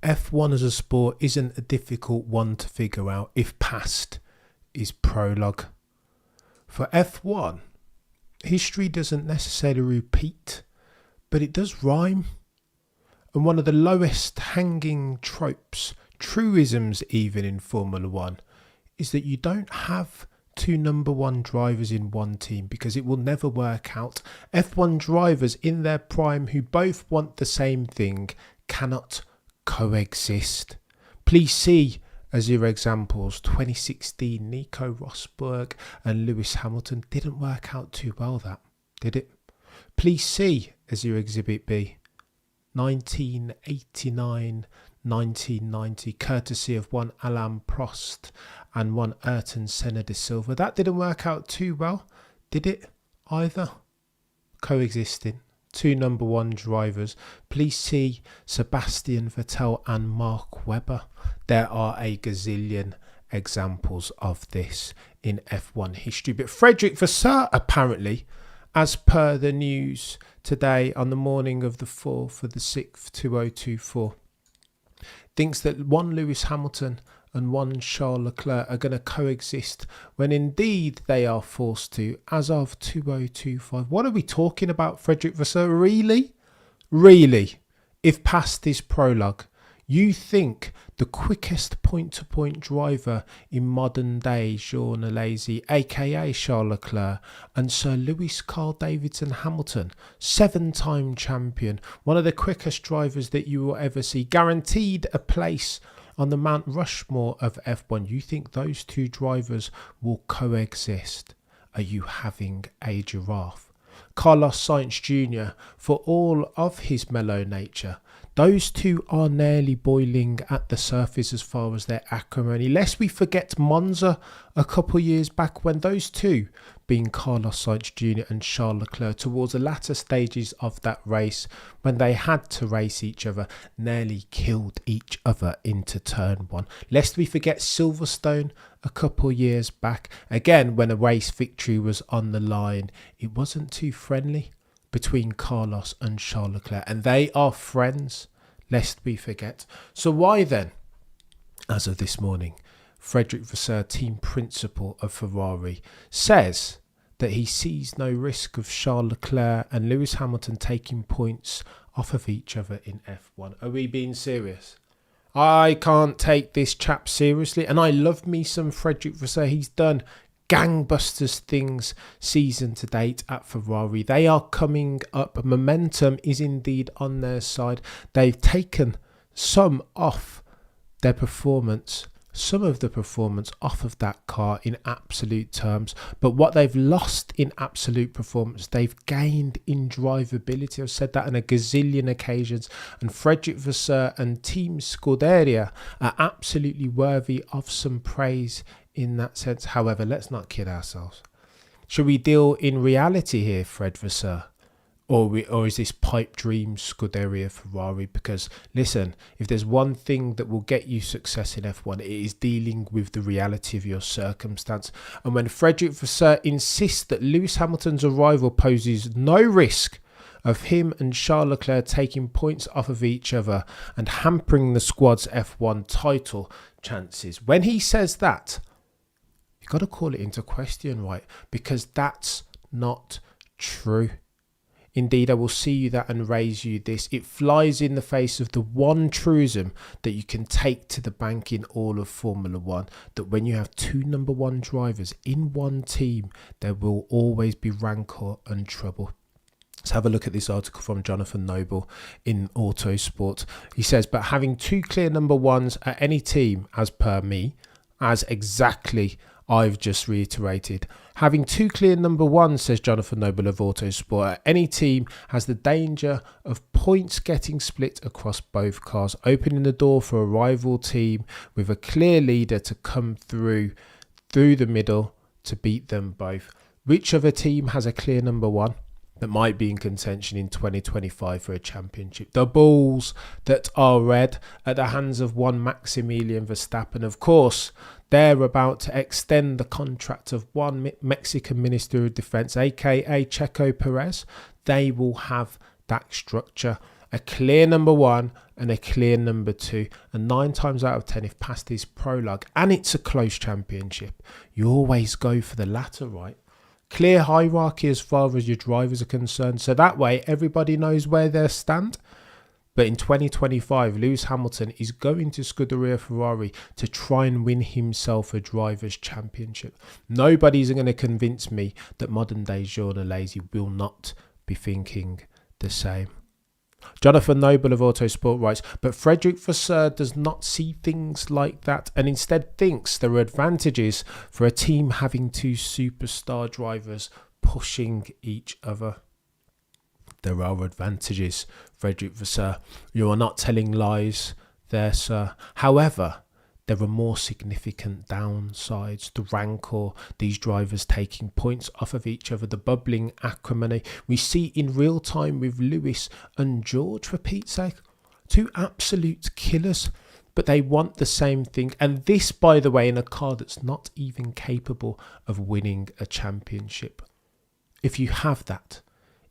F1 as a sport isn't a difficult one to figure out if past is prologue. For F1, history doesn't necessarily repeat, but it does rhyme. And one of the lowest hanging tropes, truisms even in Formula One, is that you don't have two number one drivers in one team because it will never work out. F1 drivers in their prime who both want the same thing cannot coexist. Please see as your examples 2016 Nico Rosberg and Lewis Hamilton. Didn't work out too well, that did it? Please see as your exhibit B 1989 1990, courtesy of one Alain Prost and one Ayrton Senna de Silva. That didn't work out too well, did it either? Coexisting, two number one drivers. Please see Sebastian Vettel and Mark Webber. There are a gazillion examples of this in F1 history. But Frederick Vasseur, apparently, as per the news today on the morning of the 4th of the 6th, 2024, thinks that one Lewis Hamilton and one Charles Leclerc are going to coexist when indeed they are forced to as of 2025. What are we talking about, Frederick Vasseur? Really? Really? If past is prologue, you think the quickest point-to-point driver in modern day, Jean Alesi, aka Charles Leclerc, and Sir Lewis Carl Davidson Hamilton, 7-time champion, one of the quickest drivers that you will ever see, guaranteed a place on the Mount Rushmore of F1. You think those two drivers will coexist? Are you having a giraffe? Carlos Sainz Jr., for all of his mellow nature, those two are nearly boiling at the surface as far as their acrimony. Lest we forget Monza a couple of years back when those two, being Carlos Sainz Jr. and Charles Leclerc, towards the latter stages of that race, when they had to race each other, nearly killed each other into turn one. Lest we forget Silverstone a couple of years back, again when a race victory was on the line. It wasn't too friendly between Carlos and Charles Leclerc, and they are friends, lest we forget. So why then, as of this morning, Frederick Vasseur, team principal of Ferrari, says that he sees no risk of Charles Leclerc and Lewis Hamilton taking points off of each other in F1. Are we being serious? I can't take this chap seriously, and I love me some Frederick Vasseur. He's done gangbusters things season to date at Ferrari. They are coming up. Momentum is indeed on their side. They've taken some of the performance off of that car in absolute terms, but what they've lost in absolute performance, they've gained in drivability. I've said that on a gazillion occasions, and Frederick Vasseur and Team Scuderia are absolutely worthy of some praise in that sense. However, let's not kid ourselves. Should we deal in reality here, Fred Vasseur? Or is this pipe dream Scuderia Ferrari? Because listen, if there's one thing that will get you success in F1, it is dealing with the reality of your circumstance. And when Frederick Vasseur insists that Lewis Hamilton's arrival poses no risk of him and Charles Leclerc taking points off of each other and hampering the squad's F1 title chances, when he says that, you've got to call it into question, right? Because that's not true. Indeed, I will see you that and raise you this. It flies in the face of the one truism that you can take to the bank in all of Formula One, that when you have two number one drivers in one team, there will always be rancor and trouble. Let's have a look at this article from Jonathan Noble in Autosport. He says, but having two clear number ones at any team, as per me, as exactly I've just reiterated. Having two clear number ones, says Jonathan Noble of Autosport, at any team has the danger of points getting split across both cars, opening the door for a rival team with a clear leader to come through the middle to beat them both. Which other team has a clear number one that might be in contention in 2025 for a championship? The balls that are red at the hands of one Maximilian Verstappen. Of course, they're about to extend the contract of one Mexican Minister of Defense, aka Checo Perez. They will have that structure. a clear number one and a clear number two. And 9 times out of 10, if past is prologue and it's a close championship, you always go for the latter, right? Clear hierarchy as far as your drivers are concerned. So that way, everybody knows where they stand. But in 2025, Lewis Hamilton is going to Scuderia Ferrari to try and win himself a driver's championship. Nobody's going to convince me that modern day Jean Alesi will not be thinking the same. Jonathan Noble of Autosport writes, but Frederic Vasseur does not see things like that and instead thinks there are advantages for a team having 2 superstar drivers pushing each other. There are advantages, Frederic Vasseur. You are not telling lies there, sir. However, there are more significant downsides. The rancor, these drivers taking points off of each other, the bubbling acrimony we see in real time with Lewis and George, for Pete's sake. 2 absolute killers, but they want the same thing. And this, by the way, in a car that's not even capable of winning a championship. If you have that,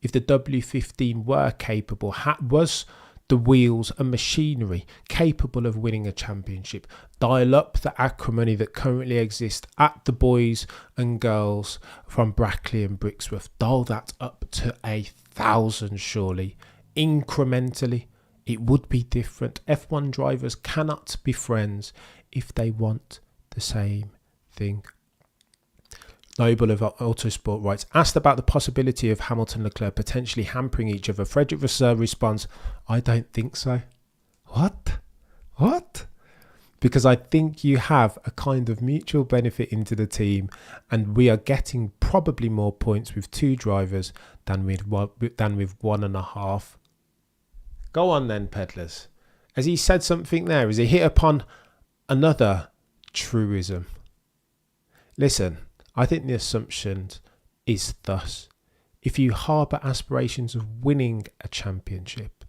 if the W15 were capable, was the wheels and machinery capable of winning a championship, dial up the acrimony that currently exists at the boys and girls from Brackley and Brixworth. Dial that up to 1,000 surely. Incrementally, it would be different. F1 drivers cannot be friends if they want the same thing. Noble of Autosport writes, asked about the possibility of Hamilton and Leclerc potentially hampering each other, Frederic Vasseur responds, I don't think so. What? Because I think you have a kind of mutual benefit into the team and we are getting probably more points with 2 drivers than with 1.5. Go on then, peddlers. Has he said something there? Has he hit upon another truism? Listen, I think the assumption is thus. If you harbour aspirations of winning a championship,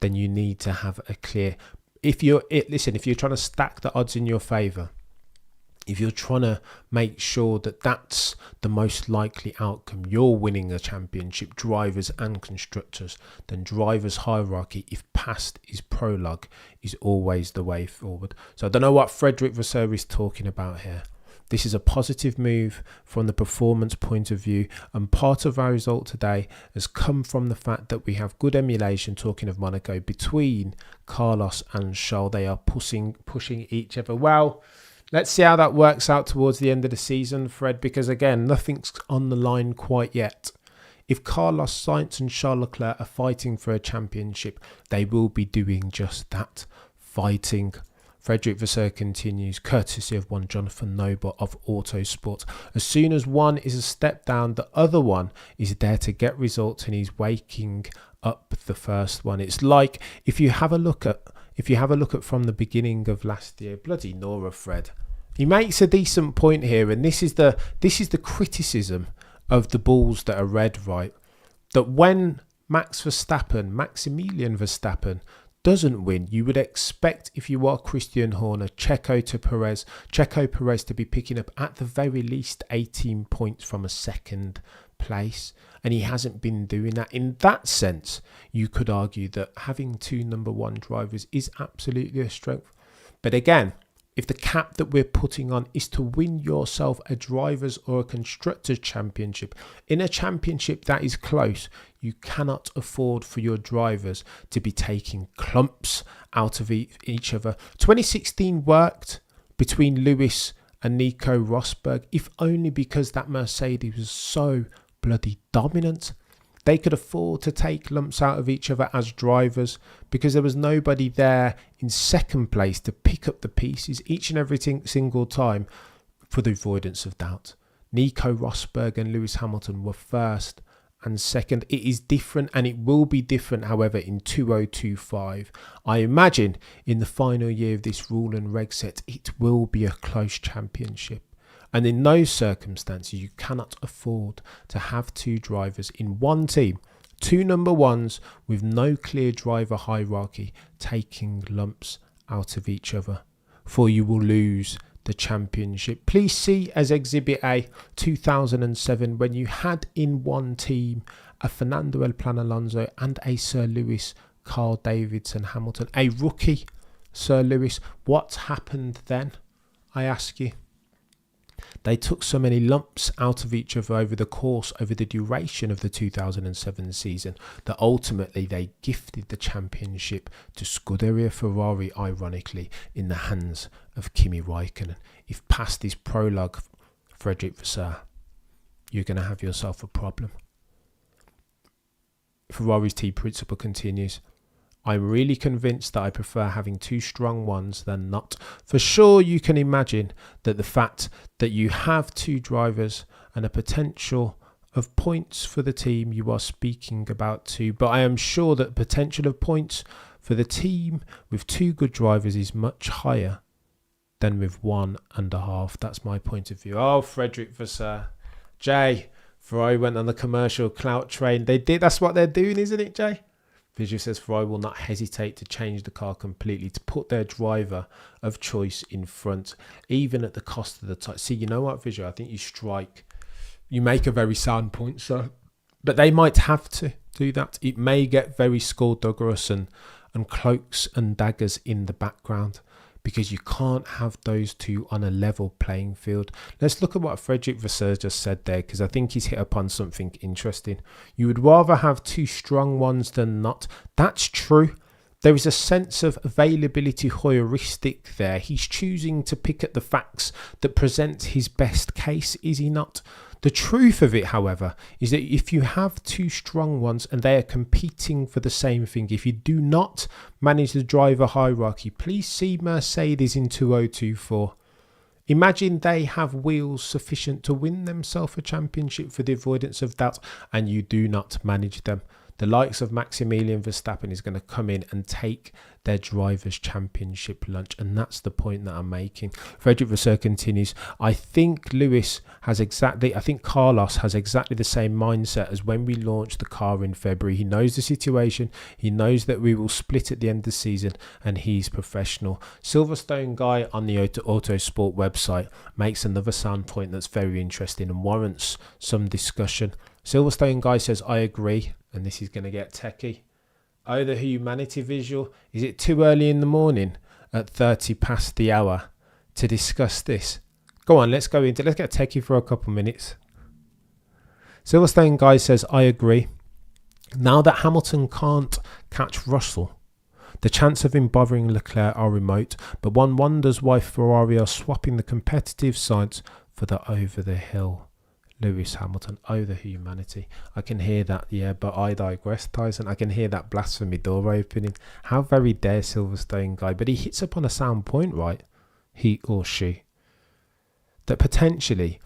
then you need to have a clear... If you're trying to stack the odds in your favour, if you're trying to make sure that that's the most likely outcome, you're winning a championship, drivers and constructors, then drivers' hierarchy, if past is prologue, is always the way forward. So I don't know what Frederic Vasseur is talking about here. This is a positive move from the performance point of view, and part of our result today has come from the fact that we have good emulation, talking of Monaco, between Carlos and Charles. They are pushing each other. Well, let's see how that works out towards the end of the season, Fred, because again, nothing's on the line quite yet. If Carlos Sainz and Charles Leclerc are fighting for a championship, they will be doing just that, fighting. Frederic Vasseur continues, courtesy of one Jonathan Noble of Autosport. As soon as one is a step down, the other one is there to get results, and he's waking up the first one. It's like if you have a look at from the beginning of last year, bloody Nora Fred. He makes a decent point here, and this is the criticism of the balls that are red, right? That when Maximilian Verstappen doesn't win, you would expect, if you are Christian Horner, Checo Perez to be picking up at the very least 18 points from a second place, and he hasn't been doing that. In that sense, you could argue that having 2 number 1 drivers is absolutely a strength. But again, if the cap that we're putting on is to win yourself a drivers or a constructors championship, in a championship that is close, you cannot afford for your drivers to be taking clumps out of each other. 2016 worked between Lewis and Nico Rosberg, if only because that Mercedes was so bloody dominant. They could afford to take lumps out of each other as drivers because there was nobody there in second place to pick up the pieces each and every single time for the avoidance of doubt. Nico Rosberg and Lewis Hamilton were first and second. It is different, and it will be different, however, in 2025. I imagine in the final year of this rule and reg set, it will be a close championship. And in those circumstances, you cannot afford to have 2 drivers in one team, 2 number 1s with no clear driver hierarchy, taking lumps out of each other, for you will lose the championship. Please see as Exhibit A 2007, when you had in one team a Fernando El Plan Alonso and a Sir Lewis Carl Davidson Hamilton, a rookie, Sir Lewis. What's happened then, I ask you? They took so many lumps out of each other over the duration of the 2007 season, that ultimately they gifted the championship to Scuderia Ferrari, ironically, in the hands of Kimi Raikkonen. If past this prologue, Fred Vasseur, you're going to have yourself a problem. Ferrari's team principle continues. I'm really convinced that I prefer having two strong ones than not. For sure, you can imagine that the fact that you have two drivers and a potential of points for the team you are speaking about too. But I am sure that potential of points for the team with two good drivers is much higher than with 1.5. That's my point of view. Oh, Frederick Vasseur. Jay, Ferrari went on the commercial clout train. They did. That's what they're doing, isn't it, Jay? Visual says Ferrari will not hesitate to change the car completely to put their driver of choice in front, even at the cost of the time. See, you know what, Visual? I think you make a very sound point, sir. But they might have to do that. It may get very skullduggerous and cloaks and daggers in the background, because you can't have those two on a level playing field. Let's look at what Frederick Vasseur just said there, because I think he's hit upon something interesting. You would rather have two strong ones than not. That's true. There is a sense of availability heuristic there. He's choosing to pick at the facts that present his best case, is he not? The truth of it, however, is that if you have two strong ones and they are competing for the same thing, if you do not manage the driver hierarchy, please see Mercedes in 2024. Imagine they have wheels sufficient to win themselves a championship for the avoidance of doubt, and you do not manage them. The likes of Maximilian Verstappen is going to come in and take their drivers' championship lunch. And that's the point that I'm making. Frederick Vasseur continues. I think Carlos has exactly the same mindset as when we launched the car in February. He knows the situation. He knows that we will split at the end of the season, and he's professional. Silverstone Guy on the Autosport website makes another sound point that's very interesting and warrants some discussion. Silverstone Guy says, I agree. And this is going to get techie. Oh, the humanity Visual. Is it too early in the morning at 30 past the hour to discuss this? Go on, let's get techie for a couple minutes. Silverstone Guy says, I agree. Now that Hamilton can't catch Russell, the chance of him bothering Leclerc are remote, but one wonders why Ferrari are swapping the competitive sides for the over-the-hill. Lewis Hamilton, oh the humanity. I can hear that, yeah, but I digress, Tyson. I can hear that blasphemy door opening. How very dare Silverstone Guy. But he hits upon a sound point, right? He or she. That potentially,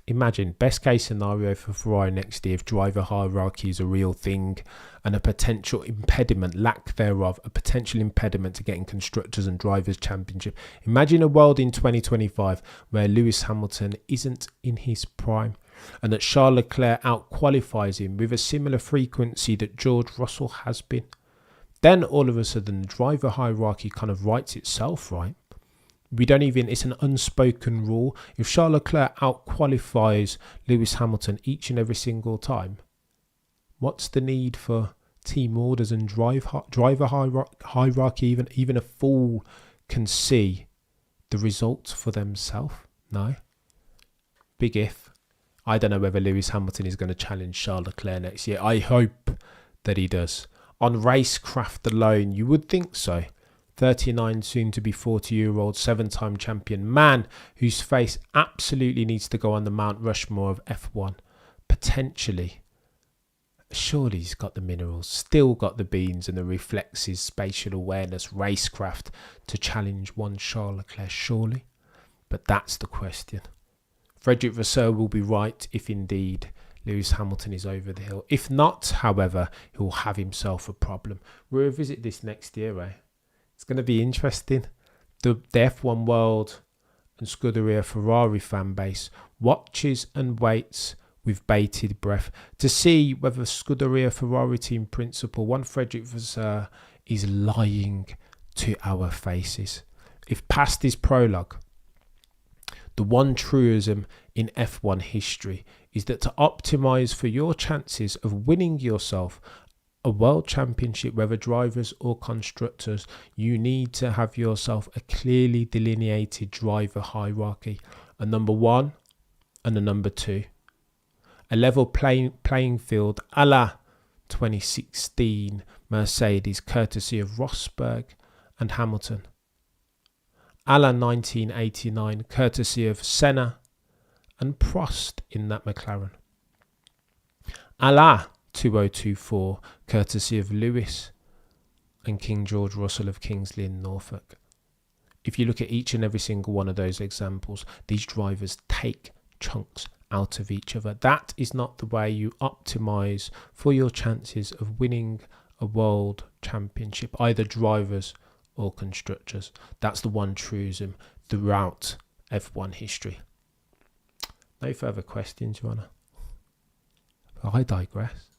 imagine, best case scenario for Ferrari next year, if driver hierarchy is a real thing and a potential impediment, lack thereof, a potential impediment to getting constructors and drivers championship. Imagine a world in 2025 where Lewis Hamilton isn't in his prime and that Charles Leclerc outqualifies him with a similar frequency that George Russell has been. Then all of a sudden the driver hierarchy kind of writes itself, right? It's an unspoken rule. If Charles Leclerc outqualifies Lewis Hamilton each and every single time, what's the need for team orders and driver hierarchy? Even a fool can see the results for themselves. No? Big if. I don't know whether Lewis Hamilton is going to challenge Charles Leclerc next year. I hope that he does. On racecraft alone, you would think so. 39, soon to be 40-year-old, 7-time champion man whose face absolutely needs to go on the Mount Rushmore of F1. Potentially. Surely he's got the minerals, still got the beans and the reflexes, spatial awareness, racecraft to challenge one Charles Leclerc, surely. But that's the question. Frederick Vasseur will be right if indeed Lewis Hamilton is over the hill. If not, however, he will have himself a problem. We'll revisit this next year, eh? It's going to be interesting. The F1 world and Scuderia Ferrari fan base watches and waits with bated breath to see whether Scuderia Ferrari team principal, one Frederick Vasseur, is lying to our faces. If past his prologue, the one truism in F1 history is that to optimise for your chances of winning yourself a world championship, whether drivers or constructors, you need to have yourself a clearly delineated driver hierarchy, a number one and a number two, a level playing field a la 2016 Mercedes, courtesy of Rosberg and Hamilton, a la 1989 courtesy of Senna and Prost in that McLaren, a la 2024 courtesy of Lewis and King George Russell of Kingsley and Norfolk. If you look at each and every single one of those examples, these drivers take chunks out of each other. That is not the way you optimize for your chances of winning a world championship, either drivers or constructors. That's the one truism throughout F1 history. No further questions, Your Honour. I digress.